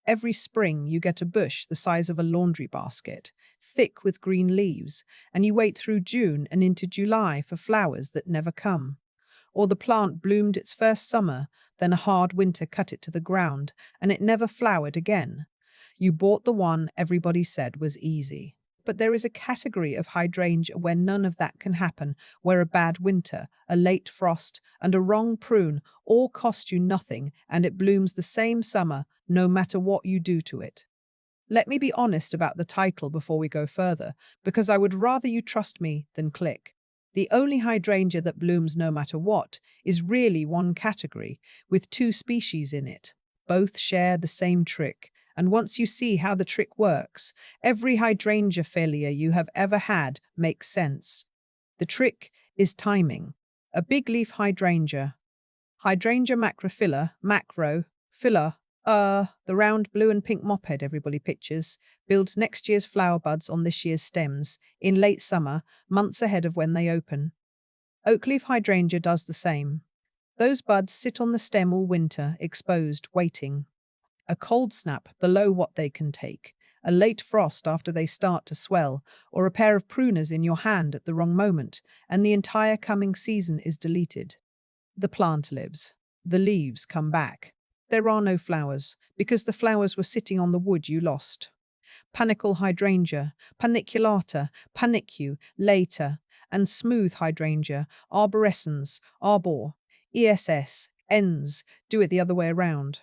every spring you get a bush the size of a laundry basket, thick with green leaves, and you wait through June and into July for flowers that never come. Or the plant bloomed its first summer, then a hard winter cut it to the ground, and it never flowered again. You bought the one everybody said was easy. But there is a category of hydrangea where none of that can happen, where a bad winter, a late frost, and a wrong prune all cost you nothing, and it blooms the same summer, no matter what you do to it. Let me be honest about the title before we go further, because I would rather you trust me than click. The only hydrangea that blooms no matter what is really one category, with two species in it. Both share the same trick, and once you see how the trick works, every hydrangea failure you have ever had makes sense. The trick is timing. A big leaf hydrangea. Hydrangea macrophylla, the round blue and pink mophead everybody pictures, builds next year's flower buds on this year's stems, in late summer, months ahead of when they open. Oakleaf hydrangea does the same. Those buds sit on the stem all winter, exposed, waiting. A cold snap below what they can take, a late frost after they start to swell, or a pair of pruners in your hand at the wrong moment, and the entire coming season is deleted. The plant lives. The leaves come back. There are no flowers, because the flowers were sitting on the wood you lost. Panicle hydrangea, paniculata, panicu, later, and smooth hydrangea, arborescens, arbor, ens, do it the other way around.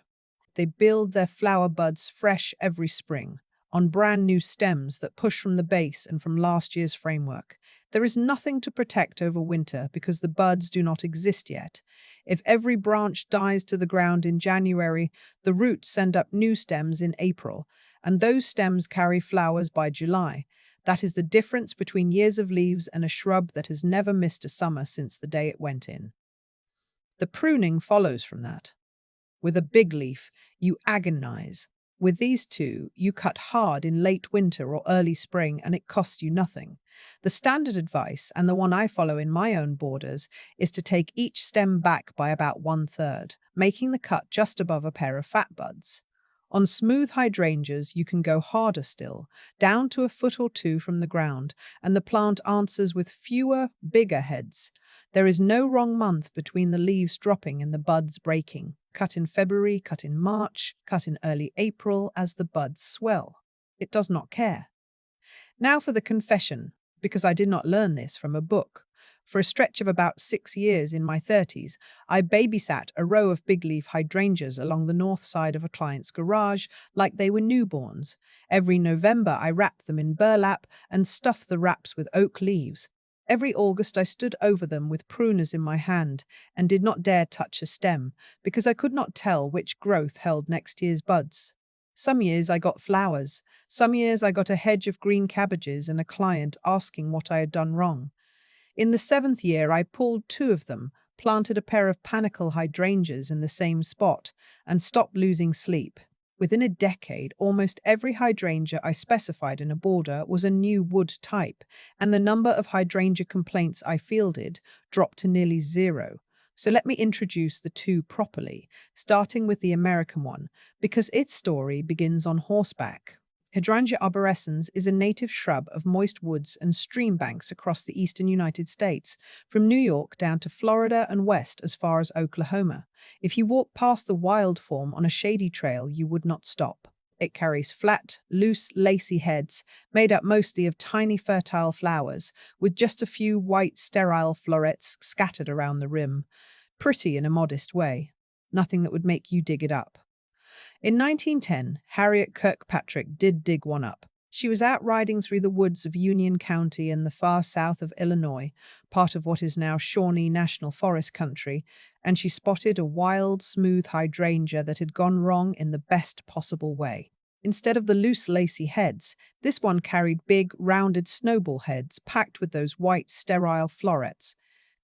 They build their flower buds fresh every spring, on brand new stems that push from the base and from last year's framework. There is nothing to protect over winter because the buds do not exist yet. If every branch dies to the ground in January, the roots send up new stems in April, and those stems carry flowers by July. That is the difference between years of leaves and a shrub that has never missed a summer since the day it went in. The pruning follows from that. With a big leaf, you agonize. With these two, you cut hard in late winter or early spring and it costs you nothing. The standard advice, and the one I follow in my own borders, is to take each stem back by about 1/3, making the cut just above a pair of fat buds. On smooth hydrangeas, you can go harder still, down to a foot or two from the ground, and the plant answers with fewer, bigger heads. There is no wrong month between the leaves dropping and the buds breaking. Cut in February, cut in March, cut in early April as the buds swell. It does not care. Now for the confession, because I did not learn this from a book. For a stretch of about 6 years in my 30s, I babysat a row of big leaf hydrangeas along the north side of a client's garage like they were newborns. Every November I wrapped them in burlap and stuffed the wraps with oak leaves. Every August I stood over them with pruners in my hand and did not dare touch a stem because I could not tell which growth held next year's buds. Some years I got flowers. Some years I got a hedge of green cabbages and a client asking what I had done wrong. In the 7th year, I pulled 2 of them, planted a pair of Panicle hydrangeas in the same spot, and stopped losing sleep. Within a decade, almost every hydrangea I specified in a border was a new wood type, and the number of hydrangea complaints I fielded dropped to nearly 0. So let me introduce the two properly, starting with the American one, because its story begins on horseback. Hydrangea arborescens is a native shrub of moist woods and stream banks across the eastern United States, from New York down to Florida and west as far as Oklahoma. If you walk past the wild form on a shady trail, you would not stop. It carries flat, loose, lacy heads, made up mostly of tiny fertile flowers, with just a few white, sterile florets scattered around the rim. Pretty in a modest way. Nothing that would make you dig it up. In 1910, Harriet Kirkpatrick did dig one up. She was out riding through the woods of Union County in the far south of Illinois, part of what is now Shawnee National Forest country, and she spotted a wild, smooth hydrangea that had gone wrong in the best possible way. Instead of the loose, lacy heads, this one carried big, rounded snowball heads packed with those white, sterile florets.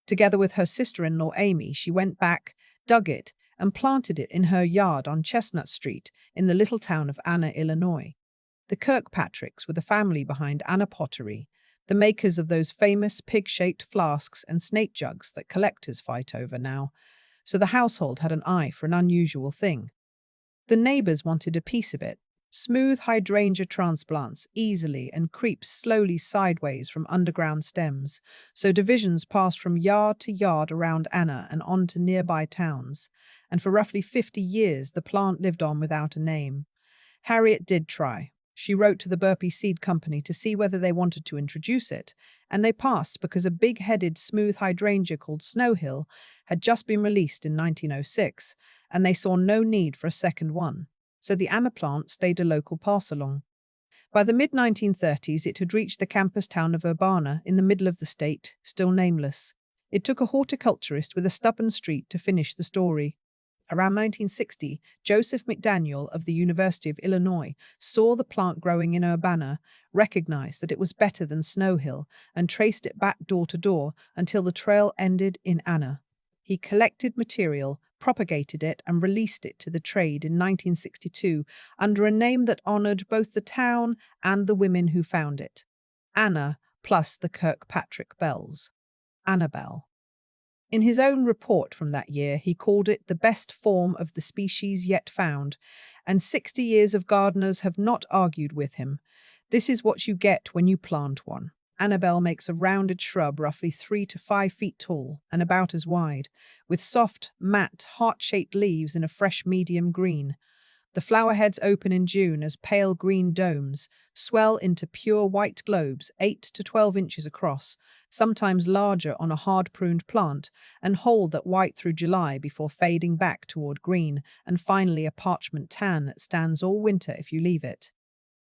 Together with her sister-in-law Amy, she went back, dug it, and planted it in her yard on Chestnut Street in the little town of Anna, Illinois. The Kirkpatricks were the family behind Anna Pottery, the makers of those famous pig-shaped flasks and snake jugs that collectors fight over now, so the household had an eye for an unusual thing. The neighbors wanted a piece of it. Smooth hydrangea transplants easily and creeps slowly sideways from underground stems, so divisions passed from yard to yard around Anna and on to nearby towns. And for roughly 50 years, the plant lived on without a name. Harriet did try. She wrote to the Burpee Seed Company to see whether they wanted to introduce it, and they passed because a big-headed smooth hydrangea called Snowhill had just been released in 1906, and they saw no need for a second one. So the Amma plant stayed a local pass-along. By the mid-1930s, it had reached the campus town of Urbana in the middle of the state, still nameless. It took a horticulturist with a stubborn streak to finish the story. Around 1960, Joseph McDaniel of the University of Illinois saw the plant growing in Urbana, recognized that it was better than Snowhill, and traced it back door to door until the trail ended in Anna. He collected material, propagated it, and released it to the trade in 1962 under a name that honored both the town and the women who found it. Anna plus the Kirkpatrick bells. Annabelle. In his own report from that year, he called it the best form of the species yet found, and 60 years of gardeners have not argued with him. This is what you get when you plant one. Annabelle makes a rounded shrub roughly 3 to 5 feet tall and about as wide, with soft, matte, heart-shaped leaves in a fresh medium green. The flower heads open in June as pale green domes, swell into pure white globes 8 to 12 inches across, sometimes larger on a hard-pruned plant, and hold that white through July before fading back toward green, and finally a parchment tan that stands all winter if you leave it.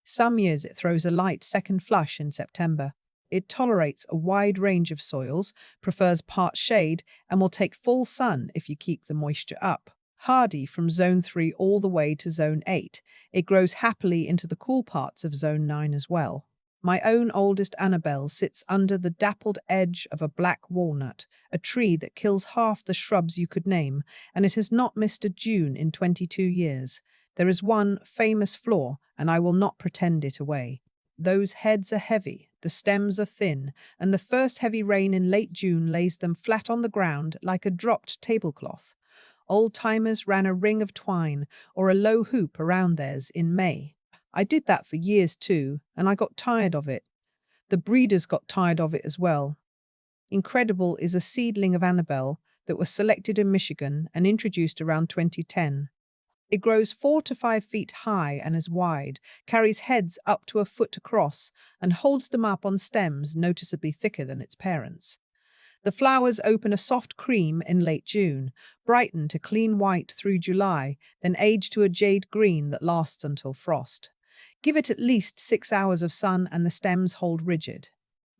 Some years it throws a light second flush in September. It tolerates a wide range of soils, prefers part shade, and will take full sun if you keep the moisture up. Hardy from Zone 3 all the way to Zone 8, it grows happily into the cool parts of Zone 9 as well. My own oldest Annabelle sits under the dappled edge of a black walnut, a tree that kills half the shrubs you could name, and it has not missed a June in 22 years. There is one famous flaw, and I will not pretend it away. Those heads are heavy, the stems are thin, and the first heavy rain in late June lays them flat on the ground like a dropped tablecloth. Old-timers ran a ring of twine or a low hoop around theirs in May. I did that for years too, and I got tired of it. The breeders got tired of it as well. Incredible is a seedling of Annabelle that was selected in Michigan and introduced around 2010. It grows 4 to 5 feet high and is wide, carries heads up to a foot across, and holds them up on stems noticeably thicker than its parents. The flowers open a soft cream in late June, brighten to clean white through July, then age to a jade green that lasts until frost. Give it at least 6 hours of sun and the stems hold rigid.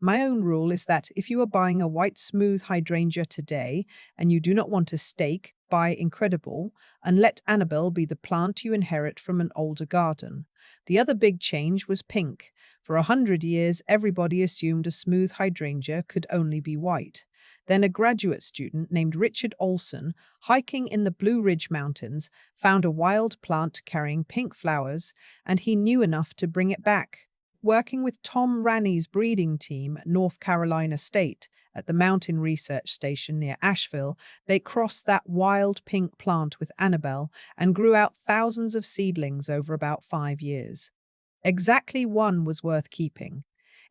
My own rule is that if you are buying a white smooth hydrangea today and you do not want a stake, buy Incredible and let Annabelle be the plant you inherit from an older garden. The other big change was pink. For 100 years, everybody assumed a smooth hydrangea could only be white. Then a graduate student named Richard Olson, hiking in the Blue Ridge Mountains, found a wild plant carrying pink flowers, and he knew enough to bring it back. Working with Tom Ranney's breeding team at North Carolina State at the Mountain Research Station near Asheville, they crossed that wild pink plant with Annabelle and grew out thousands of seedlings over about 5 years. Exactly one was worth keeping.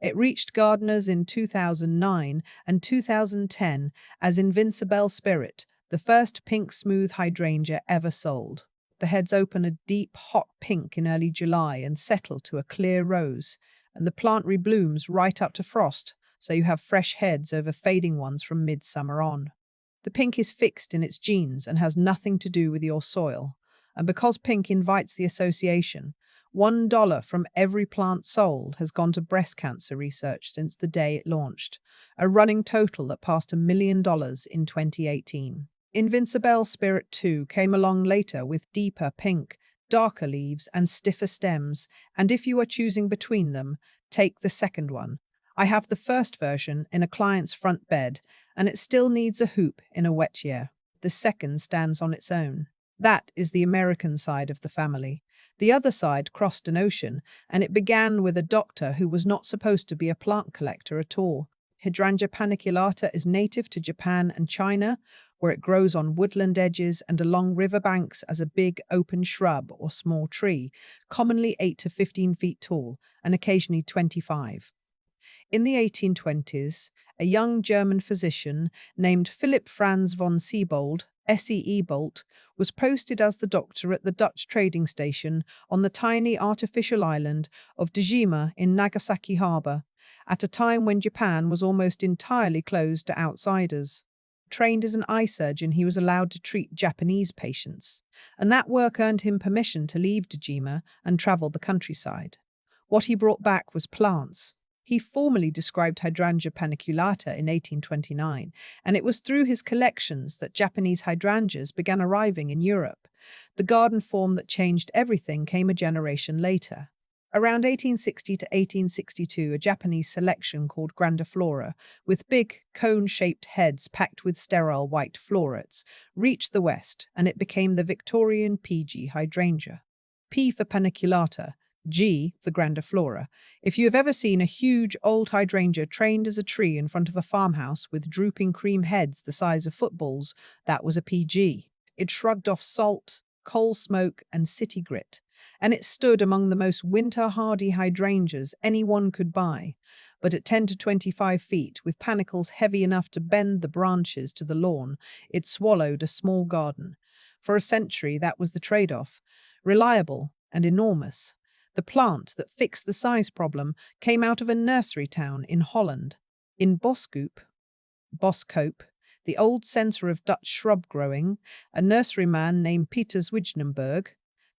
It reached gardeners in 2009 and 2010 as Invincible Spirit, the first pink smooth hydrangea ever sold. The heads open a deep, hot pink in early July and settle to a clear rose, and the plant reblooms right up to frost, so you have fresh heads over fading ones from midsummer on. The pink is fixed in its genes and has nothing to do with your soil, and because pink invites the association, $1 from every plant sold has gone to breast cancer research since the day it launched, a running total that passed $1 million in 2018. Invincible Spirit 2 came along later with deeper pink, darker leaves and stiffer stems, and if you are choosing between them, take the second one. I have the first version in a client's front bed, and it still needs a hoop in a wet year. The second stands on its own. That is the American side of the family. The other side crossed an ocean, and it began with a doctor who was not supposed to be a plant collector at all. Hydrangea paniculata is native to Japan and China, where it grows on woodland edges and along riverbanks as a big open shrub or small tree, commonly 8 to 15 feet tall and occasionally 25. In the 1820s, a young German physician named Philipp Franz von Siebold, SE-Bolt, was posted as the doctor at the Dutch trading station on the tiny artificial island of Dejima in Nagasaki harbor, at a time when Japan was almost entirely closed to outsiders. Trained as an eye surgeon, he was allowed to treat Japanese patients, and that work earned him permission to leave Dejima and travel the countryside. What he brought back was plants. He formally described Hydrangea paniculata in 1829, and it was through his collections that Japanese hydrangeas began arriving in Europe. The garden form that changed everything came a generation later. Around 1860 to 1862, a Japanese selection called grandiflora, with big, cone-shaped heads packed with sterile white florets, reached the West, and it became the Victorian PG hydrangea. P for paniculata, G for grandiflora. If you have ever seen a huge old hydrangea trained as a tree in front of a farmhouse with drooping cream heads the size of footballs, that was a PG. It shrugged off salt, coal smoke, and city grit, and it stood among the most winter-hardy hydrangeas anyone could buy. But at 10 to 25 feet, with panicles heavy enough to bend the branches to the lawn, it swallowed a small garden. For a century, that was the trade-off. Reliable and enormous. The plant that fixed the size problem came out of a nursery town in Holland. In Boskoop, the old centre of Dutch shrub growing, a nurseryman named Peter Zwijnenberg,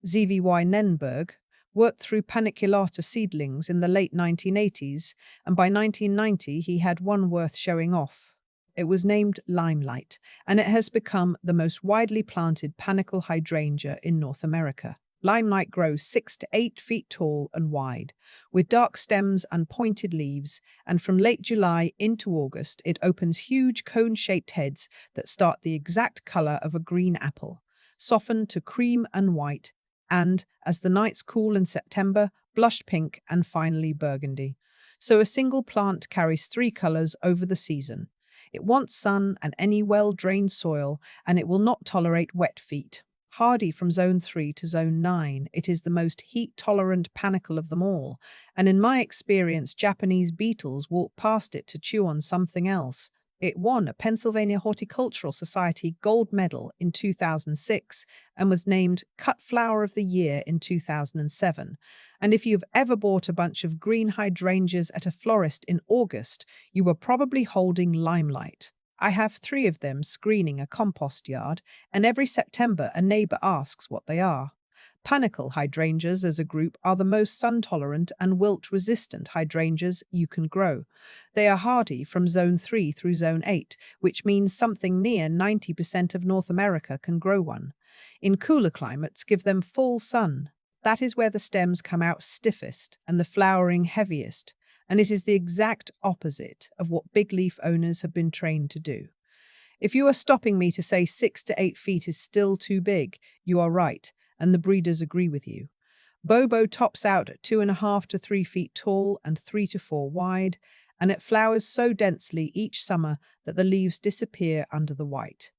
ZVY Nenberg, worked through paniculata seedlings in the late 1980s, and by 1990 he had one worth showing off. It was named Limelight, and it has become the most widely planted panicle hydrangea in North America. Limelight grows 6 to 8 feet tall and wide, with dark stems and pointed leaves, and from late July into August it opens huge cone-shaped heads that start the exact color of a green apple, softened to cream and white, and, as the nights cool in September, blushed pink and finally burgundy. So a single plant carries 3 colors over the season. It wants sun and any well-drained soil, and it will not tolerate wet feet. Hardy from zone 3 to zone 9, it is the most heat-tolerant panicle of them all, and in my experience, Japanese beetles walk past it to chew on something else. It won a Pennsylvania Horticultural Society gold medal in 2006 and was named Cut Flower of the Year in 2007. And if you've ever bought a bunch of green hydrangeas at a florist in August, you were probably holding Limelight. I have 3 of them screening a compost yard, and every September a neighbor asks what they are. Panicle hydrangeas as a group are the most sun-tolerant and wilt-resistant hydrangeas you can grow. They are hardy from zone 3 through zone 8, which means something near 90% of North America can grow one. In cooler climates, give them full sun. That is where the stems come out stiffest and the flowering heaviest, and it is the exact opposite of what big leaf owners have been trained to do. If you are stopping me to say 6 to 8 feet is still too big, you are right, and the breeders agree with you. Bobo tops out at 2.5 to 3 feet tall and 3 to 4 wide, and it flowers so densely each summer that the leaves disappear under the white.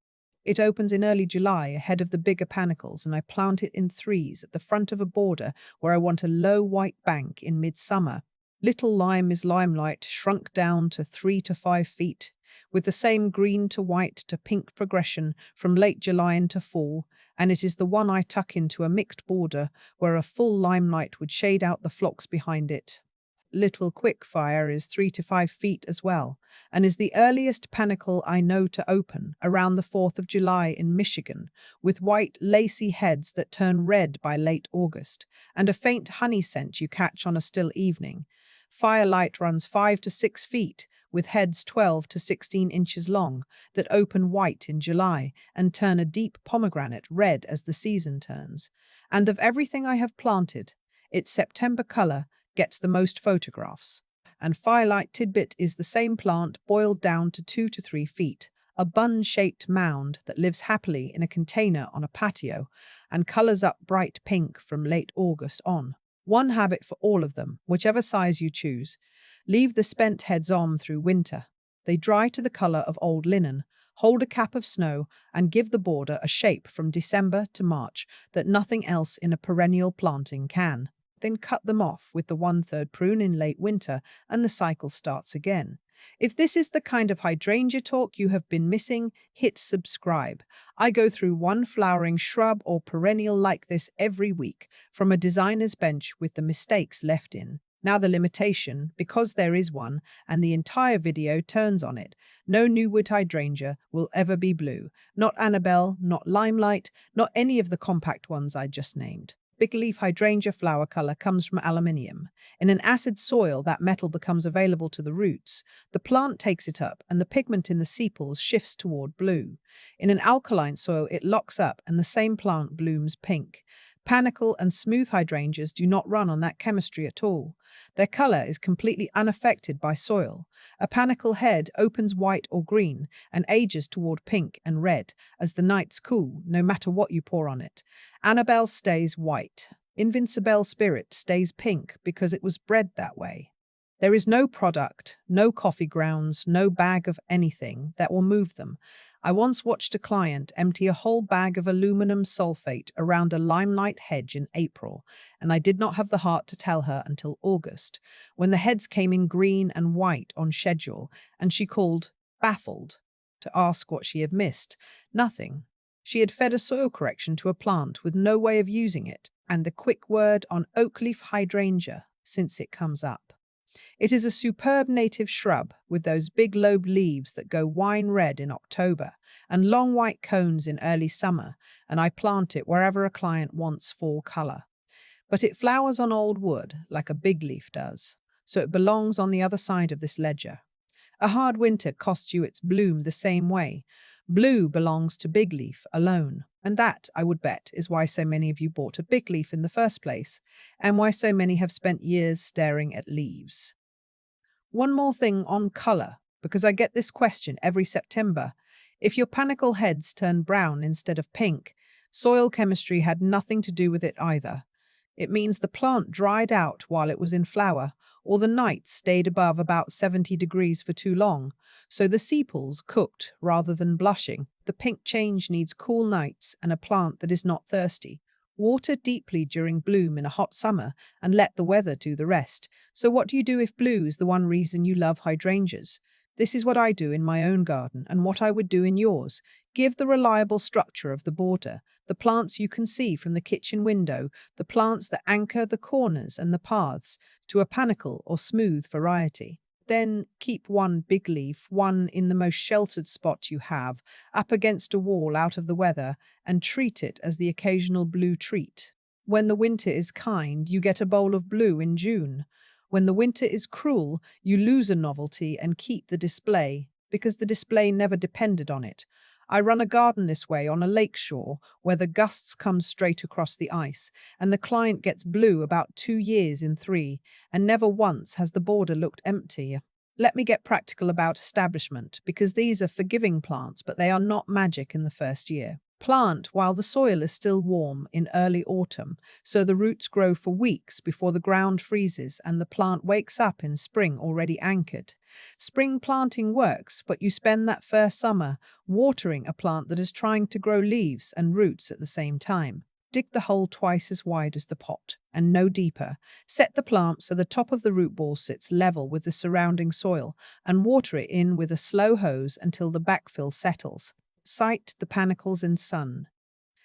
It opens in early July ahead of the bigger panicles, and I plant it in threes at the front of a border where I want a low white bank in midsummer. Little Lime is Limelight shrunk down to 3 to 5 feet, with the same green to white to pink progression from late July into fall, and it is the one I tuck into a mixed border where a full Limelight would shade out the phlox behind it. Little Quickfire is 3 to 5 feet as well, and is the earliest panicle I know to open, around the 4th of July in Michigan, with white lacy heads that turn red by late August, and a faint honey scent you catch on a still evening. Firelight runs 5 to 6 feet, with heads 12 to 16 inches long, that open white in July and turn a deep pomegranate red as the season turns. And of everything I have planted, its September color gets the most photographs. And Firelight Tidbit is the same plant boiled down to 2 to 3 feet, a bun-shaped mound that lives happily in a container on a patio and colors up bright pink from late August on. One habit for all of them, whichever size you choose. Leave the spent heads on through winter. They dry to the color of old linen, hold a cap of snow, and give the border a shape from December to March that nothing else in a perennial planting can. Then cut them off with the 1/3 prune in late winter, and the cycle starts again. If this is the kind of hydrangea talk you have been missing, hit subscribe. I go through one flowering shrub or perennial like this every week, from a designer's bench with the mistakes left in. Now the limitation, because there is one, and the entire video turns on it. No new wood hydrangea will ever be blue. Not Annabelle, not Limelight, not any of the compact ones I just named. Big leaf hydrangea flower color comes from aluminium. In an acid soil, that metal becomes available to the roots. The plant takes it up, and the pigment in the sepals shifts toward blue. In an alkaline soil, it locks up, and the same plant blooms pink. Panicle and smooth hydrangeas do not run on that chemistry at all. Their color is completely unaffected by soil. A panicle head opens white or green and ages toward pink and red as the nights cool, no matter what you pour on it. Annabelle stays white. Invincible Spirit stays pink because it was bred that way. There is no product, no coffee grounds, no bag of anything that will move them. I once watched a client empty a whole bag of aluminum sulfate around a limelight hedge in April, and I did not have the heart to tell her until August, when the heads came in green and white on schedule, and she called, baffled, to ask what she had missed. Nothing. She had fed a soil correction to a plant with no way of using it, and the quick word on oakleaf hydrangea, since it comes up. It is a superb native shrub with those big lobed leaves that go wine red in October and long white cones in early summer, and I plant it wherever a client wants fall color. But it flowers on old wood like a big leaf does, so it belongs on the other side of this ledger. A hard winter costs you its bloom the same way. Blue belongs to big leaf alone, and that, I would bet, is why so many of you bought a big leaf in the first place, and why so many have spent years staring at leaves. One more thing on color, because I get this question every September. If your panicle heads turn brown instead of pink, soil chemistry had nothing to do with it either. It means the plant dried out while it was in flower, or the nights stayed above about 70 degrees for too long, so the sepals cooked rather than blushing. The pink change needs cool nights and a plant that is not thirsty. Water deeply during bloom in a hot summer and let the weather do the rest. So what do you do if blue is the one reason you love hydrangeas? This is what I do in my own garden and what I would do in yours. Give the reliable structure of the border, the plants you can see from the kitchen window, the plants that anchor the corners and the paths, to a panicle or smooth variety. Then keep one big leaf, one in the most sheltered spot you have, up against a wall out of the weather, and treat it as the occasional blue treat. When the winter is kind, you get a bowl of blue in June. When the winter is cruel, you lose a novelty and keep the display, because the display never depended on it. I run a garden this way on a lake shore where the gusts come straight across the ice, and the client gets blue about 2 years in 3, and never once has the border looked empty. Let me get practical about establishment, because these are forgiving plants, but they are not magic in the first year. Plant while the soil is still warm in early autumn, so the roots grow for weeks before the ground freezes and the plant wakes up in spring already anchored. Spring planting works, but you spend that first summer watering a plant that is trying to grow leaves and roots at the same time. Dig the hole twice as wide as the pot, and no deeper. Set the plant so the top of the root ball sits level with the surrounding soil, and water it in with a slow hose until the backfill settles. Site the panicles in sun.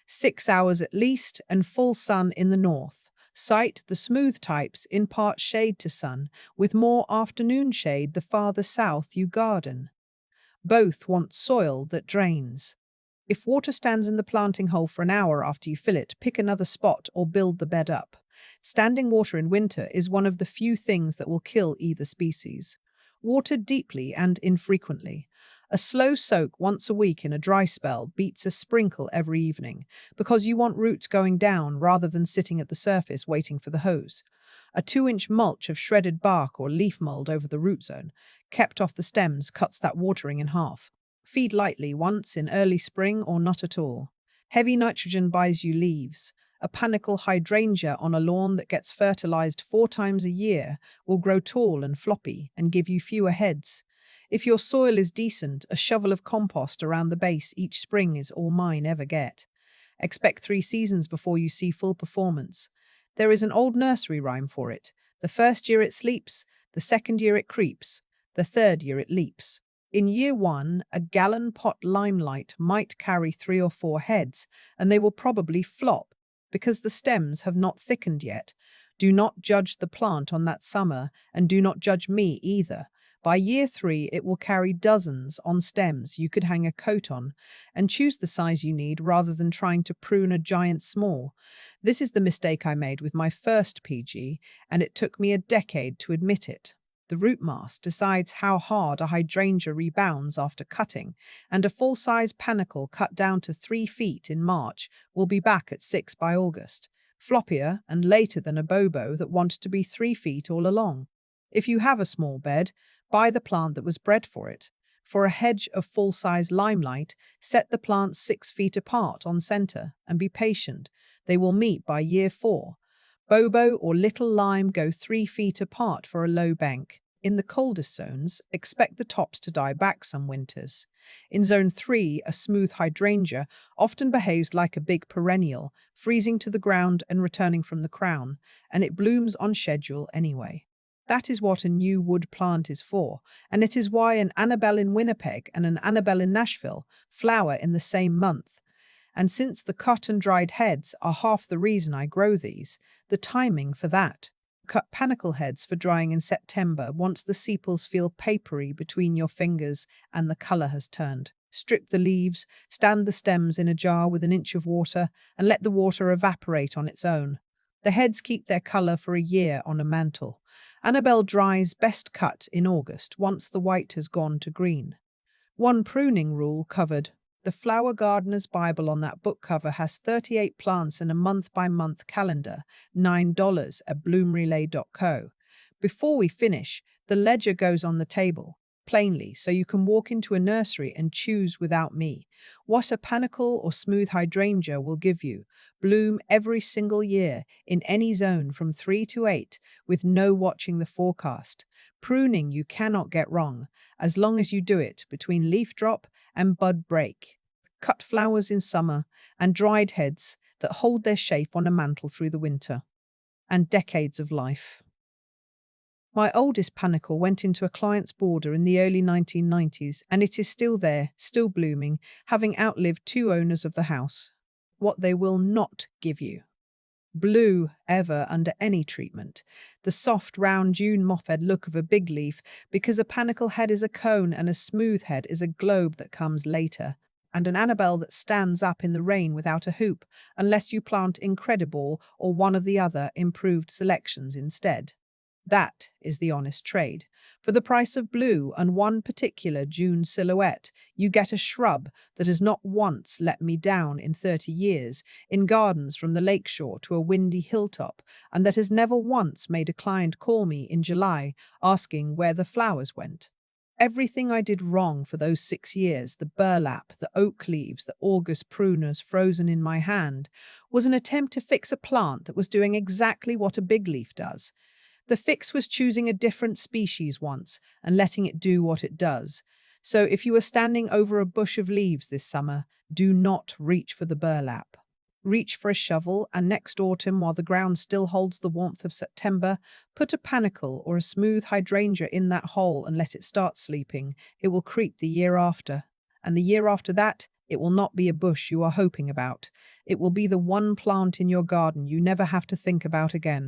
6 hours at least, and full sun in the north. Site the smooth types in part shade to sun, with more afternoon shade the farther south you garden. Both want soil that drains. If water stands in the planting hole for an hour after you fill it, pick another spot or build the bed up. Standing water in winter is one of the few things that will kill either species. Water deeply and infrequently. A slow soak once a week in a dry spell beats a sprinkle every evening, because you want roots going down rather than sitting at the surface waiting for the hose. A 2-inch mulch of shredded bark or leaf mold over the root zone, kept off the stems, cuts that watering in half. Feed lightly once in early spring or not at all. Heavy nitrogen buys you leaves. A panicle hydrangea on a lawn that gets fertilized 4 times a year will grow tall and floppy and give you fewer heads. If your soil is decent, a shovel of compost around the base each spring is all mine ever get. Expect 3 seasons before you see full performance. There is an old nursery rhyme for it. The first year it sleeps, the second year it creeps, the third year it leaps. In year 1, a gallon pot limelight might carry 3 or 4 heads, and they will probably flop because the stems have not thickened yet. Do not judge the plant on that summer, and do not judge me either. By year 3, it will carry dozens on stems you could hang a coat on, and choose the size you need rather than trying to prune a giant small. This is the mistake I made with my first PG, and it took me a decade to admit it. The root mass decides how hard a hydrangea rebounds after cutting, and a full-size panicle cut down to 3 feet in March will be back at 6 by August, floppier and later than a bobo that wanted to be 3 feet all along. If you have a small bed, buy the plant that was bred for it. For a hedge of full-size limelight, set the plants 6 feet apart on center and be patient. They will meet by year 4. Bobo or little lime go 3 feet apart for a low bank. In the coldest zones, expect the tops to die back some winters. In zone 3, a smooth hydrangea often behaves like a big perennial, freezing to the ground and returning from the crown, and it blooms on schedule anyway. That is what a new wood plant is for, and it is why an Annabelle in Winnipeg and an Annabelle in Nashville flower in the same month. And since the cut and dried heads are half the reason I grow these, the timing for that. Cut panicle heads for drying in September once the sepals feel papery between your fingers and the color has turned. Strip the leaves, stand the stems in a jar with an inch of water, and let the water evaporate on its own. The heads keep their color for a year on a mantle. Annabelle dries best cut in August once the white has gone to green. One pruning rule covered. The Flower Gardener's Bible on that book cover has 38 plants and a month-by-month calendar, $9 at bloomrelay.co. Before we finish, the ledger goes on the table, plainly, so you can walk into a nursery and choose without me what a panicle or smooth hydrangea will give you. Bloom every single year in any zone from 3 to 8 with no watching the forecast. Pruning you cannot get wrong, as long as you do it between leaf drop and bud break. Cut flowers in summer and dried heads that hold their shape on a mantle through the winter. And decades of life. My oldest panicle went into a client's border in the early 1990s, and it is still there, still blooming, having outlived 2 owners of the house. What they will not give you. Blue, ever, under any treatment. The soft, round June moped look of a big leaf, because a panicle head is a cone and a smooth head is a globe that comes later. And an Annabelle that stands up in the rain without a hoop, unless you plant Incredible or one of the other improved selections instead. That is the honest trade. For the price of blue and one particular June silhouette, you get a shrub that has not once let me down in 30 years, in gardens from the lakeshore to a windy hilltop, and that has never once made a client call me in July asking where the flowers went. Everything I did wrong for those 6 years, the burlap, the oak leaves, the August pruners frozen in my hand, was an attempt to fix a plant that was doing exactly what a big leaf does. The fix was choosing a different species once and letting it do what it does. So if you are standing over a bush of leaves this summer, do not reach for the burlap. Reach for a shovel, and next autumn, while the ground still holds the warmth of September, put a panicle or a smooth hydrangea in that hole and let it start sleeping. It will creep the year after. And the year after that, it will not be a bush you are hoping about. It will be the one plant in your garden you never have to think about again.